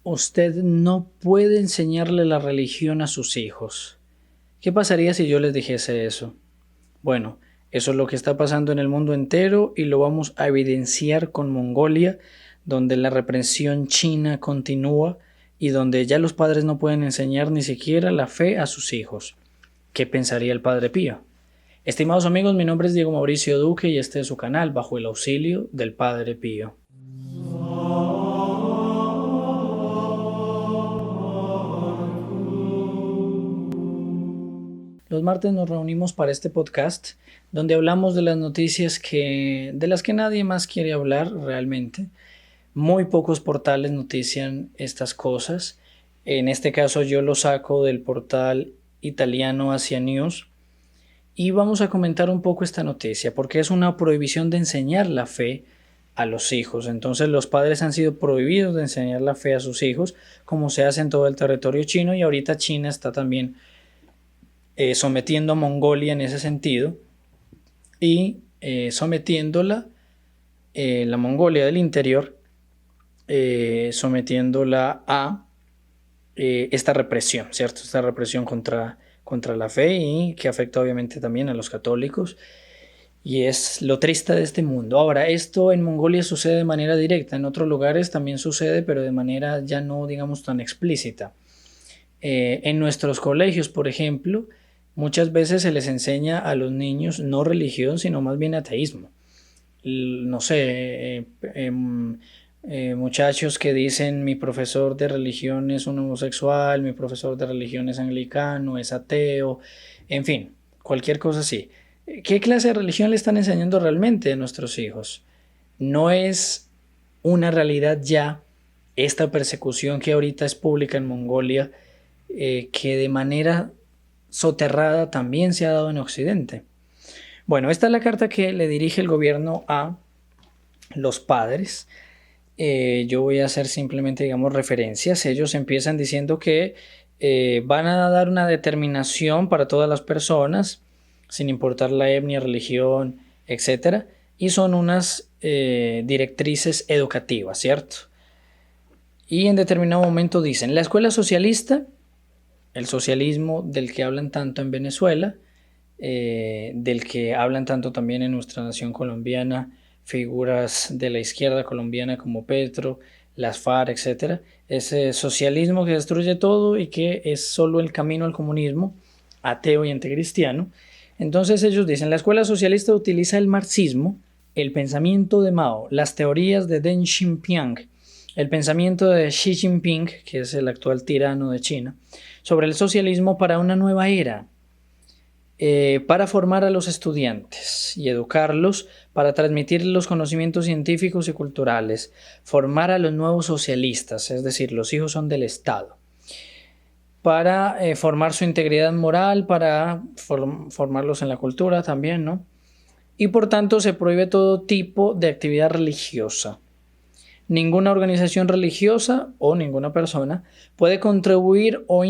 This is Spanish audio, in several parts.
usted no puede enseñarle la religión a sus hijos. ¿Qué pasaría si yo les dijese eso? Bueno, eso es lo que está pasando en el mundo entero y lo vamos a evidenciar con Mongolia, donde la represión china continúa y donde ya los padres no pueden enseñar ni siquiera la fe a sus hijos. ¿Qué pensaría el Padre Pío? Estimados amigos, mi nombre es Diego Mauricio Duque y este es su canal Bajo el Auxilio del Padre Pío. Los martes nos reunimos para este podcast donde hablamos de las noticias de las que nadie más quiere hablar realmente. Muy pocos portales notician estas cosas. En este caso yo lo saco del portal italiano Asia News y vamos a comentar un poco esta noticia porque es una prohibición de enseñar la fe a los hijos. Entonces los padres han sido prohibidos de enseñar la fe a sus hijos, como se hace en todo el territorio chino, y ahorita China está también sometiendo a Mongolia en ese sentido y sometiéndola, la Mongolia del interior, sometiéndola a esta represión, ¿cierto? Esta represión contra la fe y que afecta obviamente también a los católicos. Y es lo triste de este mundo. Ahora, esto en Mongolia sucede de manera directa, en otros lugares también sucede, pero de manera ya no, digamos, tan explícita. En nuestros colegios, por ejemplo, muchas veces se les enseña a los niños no religión, sino más bien ateísmo. No sé, muchachos que dicen mi profesor de religión es un homosexual, mi profesor de religión es anglicano, es ateo, en fin, cualquier cosa así. ¿Qué clase de religión le están enseñando realmente a nuestros hijos? No es una realidad ya esta persecución que ahorita es pública en Mongolia, que de manera soterrada también se ha dado en Occidente. Bueno, esta es la carta que le dirige el gobierno a los padres. Yo voy a hacer simplemente, digamos, referencias. Ellos empiezan diciendo que van a dar una determinación para todas las personas, sin importar la etnia, religión, etcétera, y son unas directrices educativas, ¿cierto? Y en determinado momento dicen, la escuela socialista, el socialismo del que hablan tanto en Venezuela, del que hablan tanto también en nuestra nación colombiana, figuras de la izquierda colombiana como Petro, las FARC, etcétera, ese socialismo que destruye todo y que es solo el camino al comunismo, ateo y anticristiano. Entonces ellos dicen, la escuela socialista utiliza el marxismo, el pensamiento de Mao, las teorías de Deng Xiaoping, el pensamiento de Xi Jinping, que es el actual tirano de China, sobre el socialismo para una nueva era, para formar a los estudiantes y educarlos, para transmitir los conocimientos científicos y culturales, formar a los nuevos socialistas, es decir, los hijos son del Estado, para formar su integridad moral, para formarlos en la cultura también, ¿no? Y por tanto se prohíbe todo tipo de actividad religiosa. Ninguna organización religiosa o ninguna persona puede contribuir o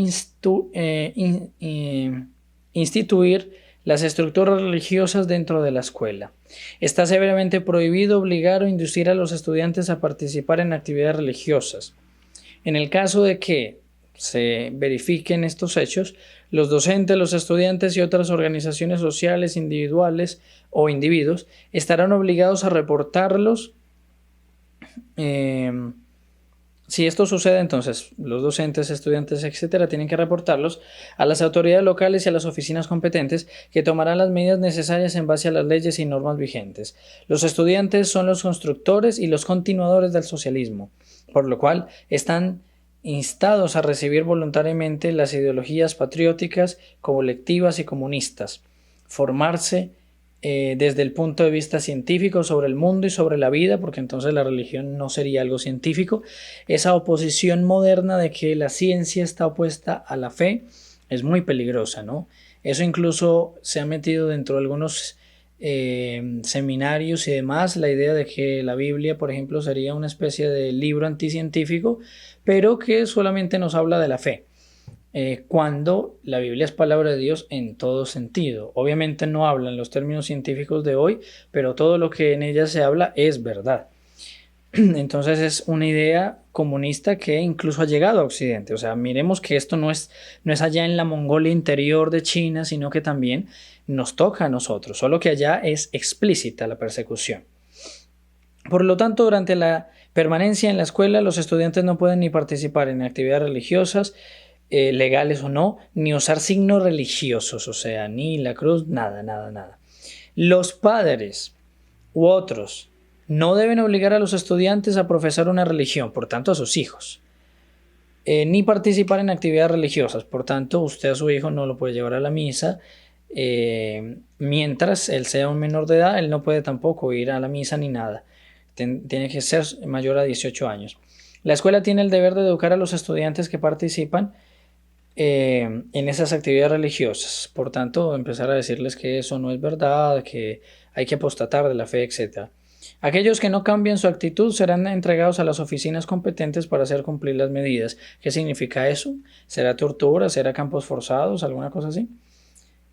instituir las estructuras religiosas dentro de la escuela. Está severamente prohibido obligar o inducir a los estudiantes a participar en actividades religiosas. En el caso de que se verifiquen estos hechos, los docentes, los estudiantes y otras organizaciones sociales, individuales o individuos estarán obligados a reportarlos. Si esto sucede, entonces los docentes, estudiantes, etcétera, tienen que reportarlos a las autoridades locales y a las oficinas competentes que tomarán las medidas necesarias en base a las leyes y normas vigentes. Los estudiantes son los constructores y los continuadores del socialismo, por lo cual están instados a recibir voluntariamente las ideologías patrióticas, colectivas y comunistas, formarse desde el punto de vista científico sobre el mundo y sobre la vida, porque entonces la religión no sería algo científico. Esa oposición moderna de que la ciencia está opuesta a la fe es muy peligrosa, ¿no? Eso incluso se ha metido dentro de algunos seminarios y demás, la idea de que la Biblia, por ejemplo, sería una especie de libro anticientífico, pero que solamente nos habla de la fe. Cuando la Biblia es palabra de Dios en todo sentido. Obviamente no habla en los términos científicos de hoy, pero todo lo que en ella se habla es verdad. Entonces es una idea comunista que incluso ha llegado a Occidente. O sea, miremos que esto no es allá en la Mongolia interior de China, sino que también nos toca a nosotros, solo que allá es explícita la persecución. Por lo tanto, durante la permanencia en la escuela, los estudiantes no pueden ni participar en actividades religiosas, legales o no, ni usar signos religiosos, o sea, ni la cruz, nada, nada, nada. Los padres u otros no deben obligar a los estudiantes a profesar una religión, por tanto a sus hijos, ni participar en actividades religiosas, por tanto usted a su hijo no lo puede llevar a la misa, mientras él sea un menor de edad, él no puede tampoco ir a la misa ni nada, tiene que ser mayor a 18 años. La escuela tiene el deber de educar a los estudiantes que participan en esas actividades religiosas, por tanto empezar a decirles que eso no es verdad, que hay que apostatar de la fe, etc. Aquellos que no cambien su actitud serán entregados a las oficinas competentes para hacer cumplir las medidas. ¿Qué significa eso? ¿Será tortura? ¿Será campos forzados? ¿Alguna cosa así?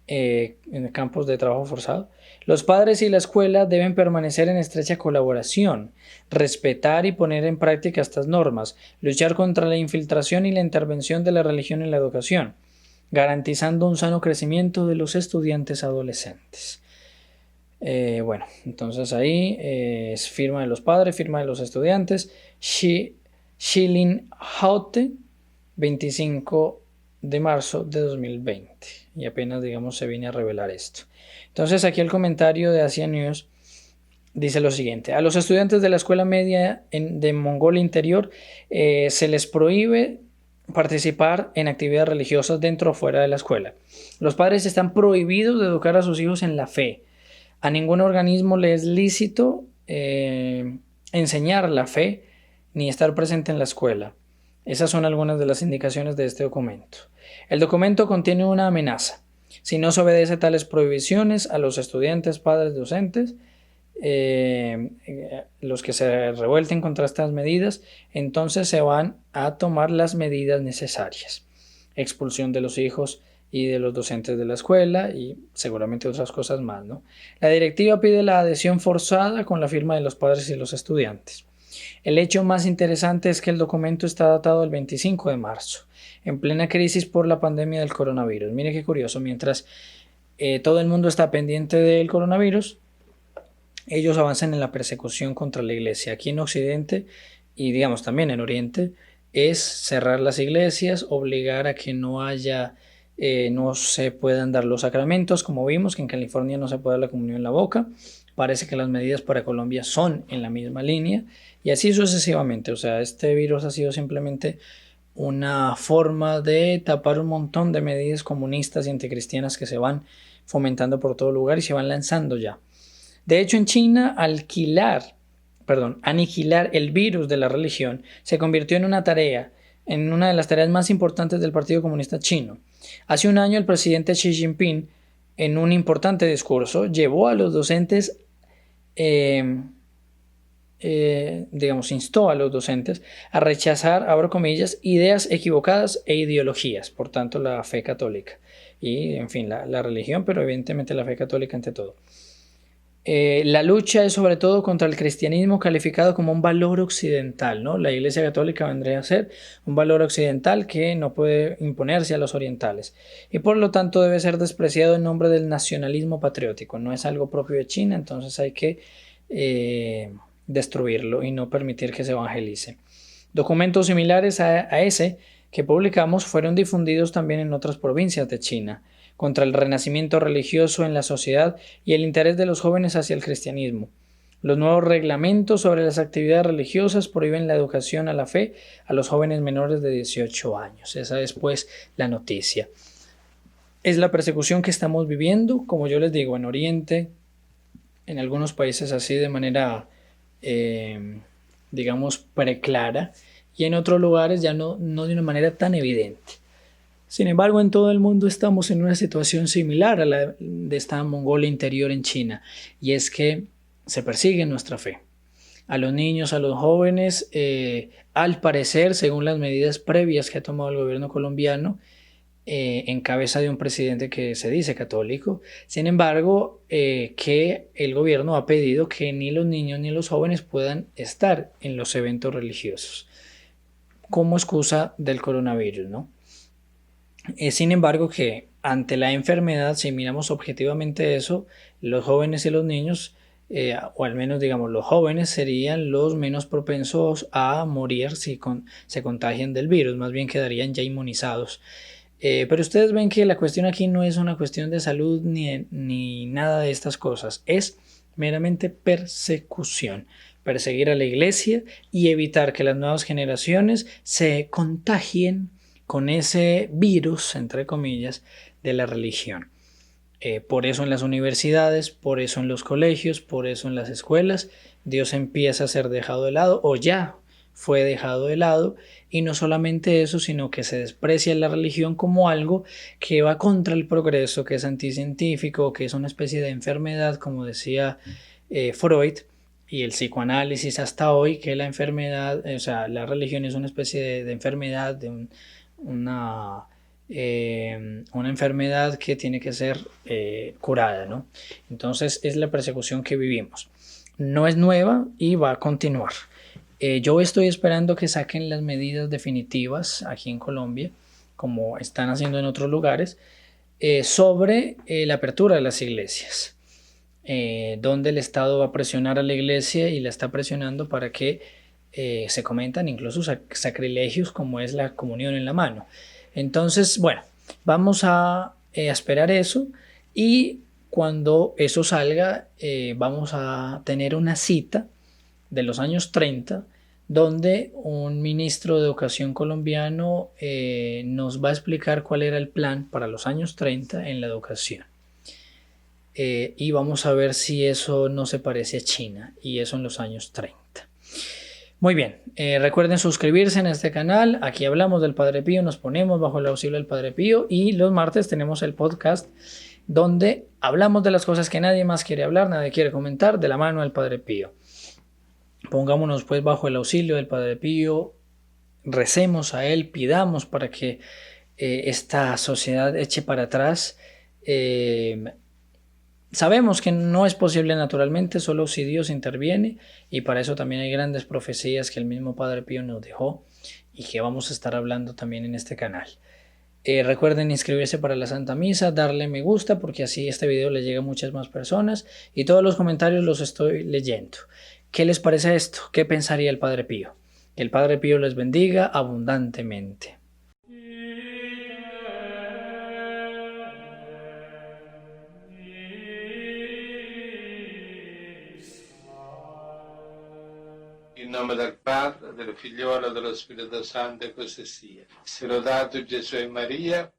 En campos de trabajo forzado. Los padres y la escuela deben permanecer en estrecha colaboración, respetar y poner en práctica estas normas, luchar contra la infiltración y la intervención de la religión en la educación, garantizando un sano crecimiento de los estudiantes adolescentes. Bueno, entonces ahí es firma de los padres, firma de los estudiantes. Shilin Haute, 25 de marzo de 2020. Y apenas, digamos, se viene a revelar esto. Entonces aquí el comentario de Asia News dice lo siguiente: a los estudiantes de la escuela media de Mongolia Interior se les prohíbe participar en actividades religiosas dentro o fuera de la escuela. Los padres están prohibidos de educar a sus hijos en la fe. A ningún organismo le es lícito enseñar la fe ni estar presente en la escuela. Esas son algunas de las indicaciones de este documento. El documento contiene una amenaza. Si no se obedece tales prohibiciones a los estudiantes, padres, docentes, los que se revuelten contra estas medidas, entonces se van a tomar las medidas necesarias. Expulsión de los hijos y de los docentes de la escuela y seguramente otras cosas más, ¿no? La directiva pide la adhesión forzada con la firma de los padres y los estudiantes. El hecho más interesante es que el documento está datado el 25 de marzo, en plena crisis por la pandemia del coronavirus. Mire qué curioso, mientras todo el mundo está pendiente del coronavirus, ellos avanzan en la persecución contra la iglesia. Aquí en Occidente y digamos también en Oriente es cerrar las iglesias, obligar a que no haya, no se puedan dar los sacramentos, como vimos que en California no se puede dar la comunión en la boca. Parece que las medidas para Colombia son en la misma línea y así sucesivamente. O sea, este virus ha sido simplemente una forma de tapar un montón de medidas comunistas y anticristianas que se van fomentando por todo lugar y se van lanzando ya. De hecho, en China, aniquilar el virus de la religión se convirtió en una de las tareas más importantes del Partido Comunista Chino. Hace un año, el presidente Xi Jinping, en un importante discurso, llevó a los docentes, instó a los docentes a rechazar, abro comillas, ideas equivocadas e ideologías, por tanto, la fe católica y, en fin, la religión, pero evidentemente la fe católica ante todo. La lucha es sobre todo contra el cristianismo calificado como un valor occidental, ¿no? La Iglesia Católica vendría a ser un valor occidental que no puede imponerse a los orientales y por lo tanto debe ser despreciado en nombre del nacionalismo patriótico. No es algo propio de China, entonces hay que destruirlo y no permitir que se evangelice. Documentos similares a ese que publicamos fueron difundidos también en otras provincias de China, contra el renacimiento religioso en la sociedad y el interés de los jóvenes hacia el cristianismo. Los nuevos reglamentos sobre las actividades religiosas prohíben la educación a la fe a los jóvenes menores de 18 años. Esa es pues la noticia. Es la persecución que estamos viviendo, como yo les digo, en Oriente, en algunos países así de manera, preclara, y en otros lugares ya no de una manera tan evidente. Sin embargo, en todo el mundo estamos en una situación similar a la de esta Mongolia interior en China, y es que se persigue nuestra fe. A los niños, a los jóvenes, al parecer, según las medidas previas que ha tomado el gobierno colombiano, en cabeza de un presidente que se dice católico. Sin embargo, que el gobierno ha pedido que ni los niños ni los jóvenes puedan estar en los eventos religiosos como excusa del coronavirus, ¿no? Sin embargo, que ante la enfermedad, si miramos objetivamente eso, los jóvenes y los niños, o al menos digamos los jóvenes, serían los menos propensos a morir si se contagian del virus, más bien quedarían ya inmunizados. Pero ustedes ven que la cuestión aquí no es una cuestión de salud ni nada de estas cosas, es meramente persecución, perseguir a la iglesia y evitar que las nuevas generaciones se contagien con ese virus, entre comillas, de la religión. Por eso en las universidades, por eso en los colegios, por eso en las escuelas, Dios empieza a ser dejado de lado o ya fue dejado de lado, y no solamente eso, sino que se desprecia la religión como algo que va contra el progreso, que es anticientífico, que es una especie de enfermedad, como decía Freud, y el psicoanálisis hasta hoy, que la enfermedad, o sea, la religión es una especie de enfermedad, de una enfermedad que tiene que ser curada, ¿no? Entonces es la persecución que vivimos. No es nueva y va a continuar. Yo estoy esperando que saquen las medidas definitivas aquí en Colombia, como están haciendo en otros lugares, sobre la apertura de las iglesias, donde el Estado va a presionar a la iglesia y la está presionando para que se cometan incluso sacrilegios como es la comunión en la mano. Entonces, bueno, vamos a esperar eso, y cuando eso salga vamos a tener una cita de los años 30, donde un ministro de educación colombiano nos va a explicar cuál era el plan para los años 30 en la educación. Y vamos a ver si eso no se parece a China, y eso en los años 30. Muy bien, recuerden suscribirse en este canal. Aquí hablamos del Padre Pío, nos ponemos bajo el auxilio del Padre Pío, y los martes tenemos el podcast donde hablamos de las cosas que nadie más quiere hablar, nadie quiere comentar, de la mano del Padre Pío. Pongámonos pues bajo el auxilio del Padre Pío, recemos a él, pidamos para que esta sociedad eche para atrás. Sabemos que no es posible naturalmente, solo si Dios interviene, y para eso también hay grandes profecías que el mismo Padre Pío nos dejó y que vamos a estar hablando también en este canal. Recuerden inscribirse para la Santa Misa, darle me gusta porque así este video le llega a muchas más personas, y todos los comentarios los estoy leyendo. ¿Qué les parece esto? ¿Qué pensaría el Padre Pío? Que el Padre Pío les bendiga abundantemente. In nome del Padre, del Figliolo e dello Spirito Santo, e così sia. Sia lodato Gesù e Maria.